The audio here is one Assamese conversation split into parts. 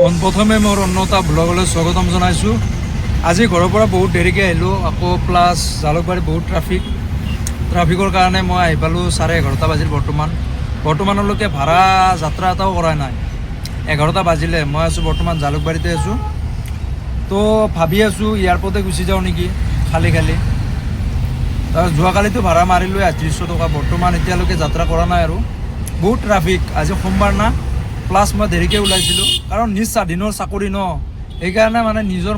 পোনপ্ৰথমে মোৰ অন্য এটা ব্লগলৈ স্বাগতম জনাইছোঁ। আজি ঘৰৰ পৰা বহুত দেৰিকৈ আহিলোঁ, আকৌ প্লাছ জালুকবাৰী বহুত ট্ৰাফিকৰ কাৰণে মই আহি পালোঁ 11:30 বাজিল। বৰ্তমানলৈকে ভাড়া যাত্ৰা এটাও কৰা নাই। 11টা বাজিলে, মই আছোঁ বৰ্তমান জালুকবাৰীতে আছোঁ। তো ভাবি আছোঁ এয়াৰপৰ্টে গুচি যাওঁ নেকি খালী যোৱাকালিতো ভাড়া মাৰিলোঁ 3800 টকা। বৰ্তমান এতিয়ালৈকে যাত্ৰা কৰা নাই আৰু বহুত ট্ৰাফিক। আজি সোমবাৰ না, প্লাছ মই দেৰিকৈ ওলাইছিলোঁ কাৰণ নিজ স্বাধীনৰ চাকৰি ন, সেইকাৰণে মানে নিজৰ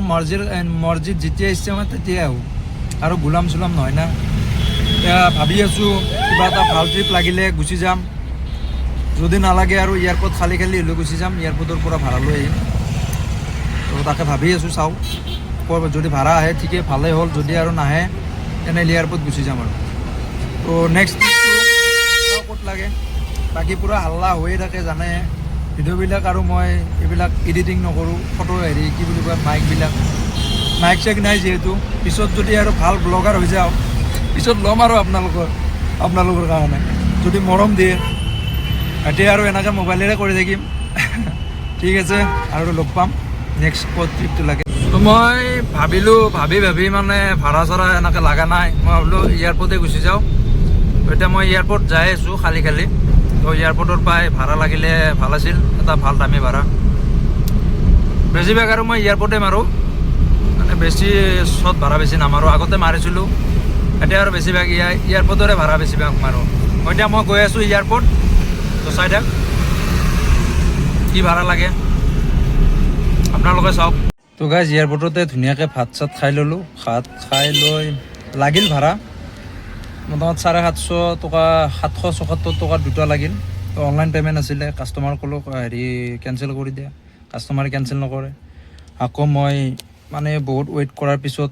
মৰ্জিত যেতিয়া ইচ্ছা মই তেতিয়াই আহোঁ আৰু গোলাম চোলাম নহয় না। এতিয়া ভাবি আছোঁ কিবা এটা ভাল ট্ৰিপ লাগিলে গুচি যাম, যদি নালাগে আৰু এয়াৰপৰ্ট খালী লৈ গুচি যাম, এয়াৰপৰ্টৰ পৰা ভাড়া লৈ আহিম। তো তাকে ভাবি আছোঁ, চাওঁ যদি ভাড়া আহে ঠিকেই ভালেই হ'ল, যদি আৰু নাহে তেনেহ'লে এয়াৰপৰ্ট গুচি যাম আৰু। তো নেক্সট ক'ত লাগে, বাকী পূৰা হাল্লা হৈয়ে থাকে জানে ভিডিঅ'বিলাক, আৰু মই এইবিলাক এডিটিং নকৰোঁ, ফটো কি বুলি কয় মাইক চেক নাই যিহেতু। পিছত যদি আৰু ভাল ব্লগাৰ হৈ যাওঁ পিছত ল'ম আৰু আপোনালোকৰ কাৰণে, যদি মৰম দিয়ে এতিয়া আৰু এনেকৈ মোবাইলেৰে কৰি থাকিম। ঠিক আছে, আৰু লগ পাম নেক্সট ক'ত ট্ৰিপটো লাগে। তো মই ভাবি মানে ভাড়া চাড়া এনেকৈ লগা নাই, মই ভাবিলোঁ এয়াৰপৰ্টে গুচি যাওঁ। এতিয়া মই এয়াৰপৰ্ট যাই আছোঁ খালী তো এয়াৰপৰ্টৰ পৰাই ভাড়া লাগিলে ভাল আছিল, এটা ভাল দামী ভাড়া। বেছিভাগ আৰু মই এয়াৰপৰ্টে মাৰোঁ, মানে বেছি শ্বৰ্ট ভাড়া বেছি নামাৰোঁ। আগতে মাৰিছিলোঁ, এতিয়া আৰু বেছিভাগ এয়াৰপৰ্টৰে ভাড়া বেছিভাগ মাৰোঁ। এতিয়া মই গৈ আছোঁ এয়াৰপৰ্ট, তো চাই থাক কি ভাড়া লাগে আপোনালোকে চাওক। তো গাইজ এয়াৰপৰ্টতে ধুনীয়াকৈ ভাত চাত খাই ল'লোঁ। ভাত খাই লৈ লাগিল ভাড়া মোটামুটি 750 টকা, 774 টকা দুটা লাগিল। তো অনলাইন পে'মেণ্ট আছিলে, কাষ্টমাৰক ক'লোঁ কেঞ্চেল কৰি দিয়া, কাষ্টমাৰে কেঞ্চেল নকৰে। আকৌ মই মানে বহুত ৱেইট কৰাৰ পিছত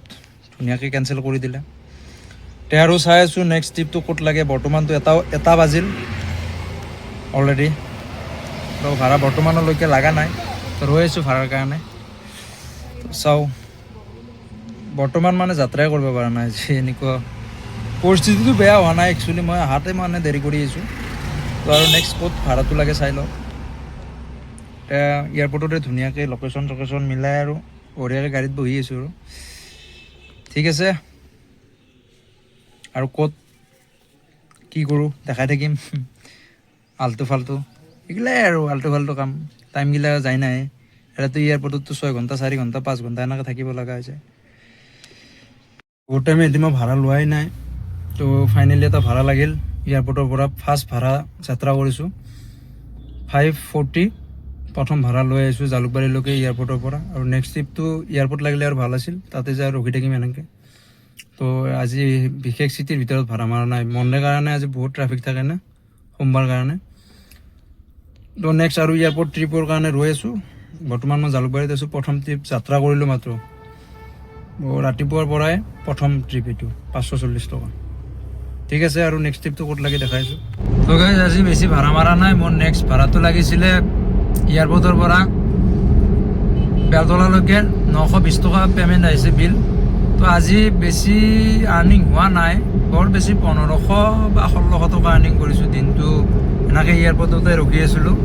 ধুনীয়াকৈ কেঞ্চেল কৰি দিলে। তে আৰু চাই আছোঁ নেক্সট ট্ৰিপটো ক'ত লাগে। বৰ্তমানটো এটা বাজিল অলৰেডি, তো ভাড়া বৰ্তমানলৈকে লগা নাই, তো ৰৈ আছোঁ ভাড়াৰ কাৰণে। চাওঁ, বৰ্তমান মানে যাত্ৰাই কৰিব পৰা নাই, যে এনেকুৱা পৰিস্থিতিটো বেয়া হোৱা নাই একচুৱেলি, মই আহাতে মানে দেৰি কৰি আহিছোঁ। তো আৰু নেক্সট ক'ত ভাড়াটো লাগে চাই লওঁ। এতিয়া এয়াৰপৰ্টতে ধুনীয়াকৈ লোকেশ্যন মিলাই আৰু বঢ়িয়াকৈ গাড়ীত বহি আছোঁ আৰু। ঠিক আছে, আৰু ক'ত কি কৰোঁ দেখাই থাকিম। আল্টু ফাল্টু এইগিলাই আৰু আল্টু ফাল্টু কাম, টাইমগিলা যায় নাই। এতিয়াতো এয়াৰপৰ্টততো 6 ঘণ্টা 4 ঘণ্টা 5 ঘণ্টা এনেকৈ থাকিব লগা হৈছে। বহুত টাইম এদিন মই ভাড়া লোৱাই নাই। তো ফাইনেলি এটা ভাড়া লাগিল এয়াৰপৰ্টৰ পৰা। ফাৰ্ষ্ট ভাড়া যাত্ৰা কৰিছোঁ 540, প্ৰথম ভাড়া লৈ আহিছোঁ জালুকবাৰীলৈকে এয়াৰপৰ্টৰ পৰা। আৰু নেক্সট ট্ৰিপটো এয়াৰপৰ্ট লাগিলে আৰু ভাল আছিল, তাতে যাই ৰখি থাকিম এনেকৈ। তো আজি বিশেষ চিটিৰ ভিতৰত ভাড়া মাৰা নাই, মনডে কাৰণে আজি বহুত ট্ৰাফিক থাকে না, সোমবাৰ কাৰণে। তো নেক্সট আৰু এয়াৰপৰ্ট ট্ৰিপৰ কাৰণে ৰৈ আছোঁ। বৰ্তমান মই জালুকবাৰীত আছোঁ, প্ৰথম ট্ৰিপ যাত্ৰা কৰিলোঁ মাত্ৰ। ৰাতিপুৱাৰ পৰাই প্ৰথম ট্ৰিপ এইটো, 540 টকা। ঠিক আছে, আৰু নেক্সট ট্ৰিপটো ক'ত লাগে দেখাইছোঁ। তো গাইজ আজি বেছি ভাড়া মাৰা নাই, মোৰ নেক্সট ভাড়াটো লাগিছিলে এয়াৰপৰ্টৰ পৰা বেলতলালৈকে 920 টকা পে'মেণ্ট আহিছে বিল। তো আজি বেছি আৰ্নিং হোৱা নাই, বৰ বেছি 1500 বা 1600 টকা আৰ্নিং কৰিছোঁ দিনটো। এনেকৈ এয়াৰপৰ্টতে ৰখি আছিলোঁ,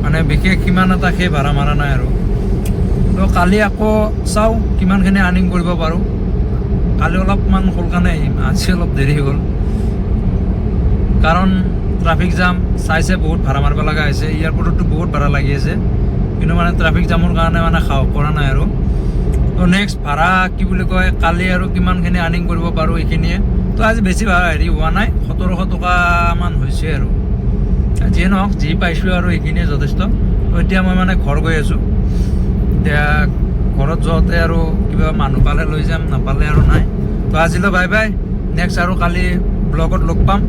মানে বিশেষ সিমান এটা সেই ভাড়া মাৰা নাই আৰু। তো কালি আকৌ চাওঁ কিমানখিনি আৰ্নিং কৰিব পাৰোঁ। কালি অলপমান সোনকালে আহিম, আজি অলপ দেৰি হৈ গ'ল কাৰণ ট্ৰাফিক জাম চাইছে, বহুত ভাড়া মাৰিব লগা হৈছে। এয়াৰপৰ্টতো বহুত ভাড়া লাগি আছে, কিন্তু মানে ট্ৰাফিক জামৰ কাৰণে মানে সাহস কৰা নাই আৰু। তো নেক্সট ভাড়া কি বুলি কয়, কালি আৰু কিমানখিনি আৰ্নিং কৰিব পাৰোঁ এইখিনিয়ে। তো আজি বেছি ভাড়া হোৱা নাই, 1700 টকামান হৈছে আৰু। যিয়ে নহওক, যি পাইছোঁ আৰু এইখিনিয়ে যথেষ্ট। তো এতিয়া মই মানে ঘৰ গৈ আছোঁ। এতিয়া ঘৰত যোৱাতে আৰু কিবা মানুহ পালে লৈ যাম, নাপালে আৰু নাই। তো আজিলৈ বাই বাই, নেক্সট আৰু কালি ব্লগত লগ পাম।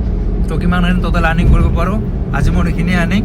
তো কিমানখিনি টোটেল আৰ্নিং কৰিব পাৰোঁ, আজি মোৰ এইখিনিয়ে আৰ্নিং।